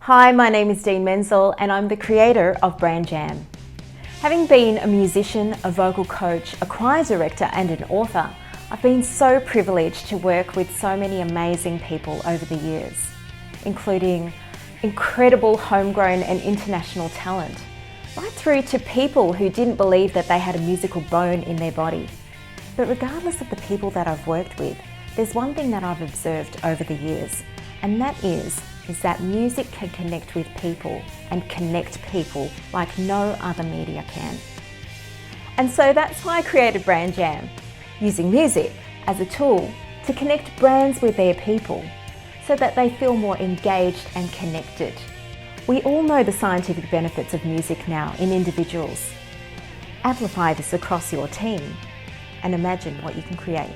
Hi, my name is Dean Menzel and I'm the creator of BrandJam. Having been a musician, a vocal coach, a choir director and an author, I've been so privileged to work with so many amazing people over the years, including incredible homegrown and international talent, right through to people who didn't believe that they had a musical bone in their body. But regardless of the people that I've worked with, there's one thing that I've observed over the years, and that is that music can connect with people and connect people like no other media can. And so that's why I created BrandJam, using music as a tool to connect brands with their people so that they feel more engaged and connected. We all know the scientific benefits of music now in individuals. Amplify this across your team and imagine what you can create.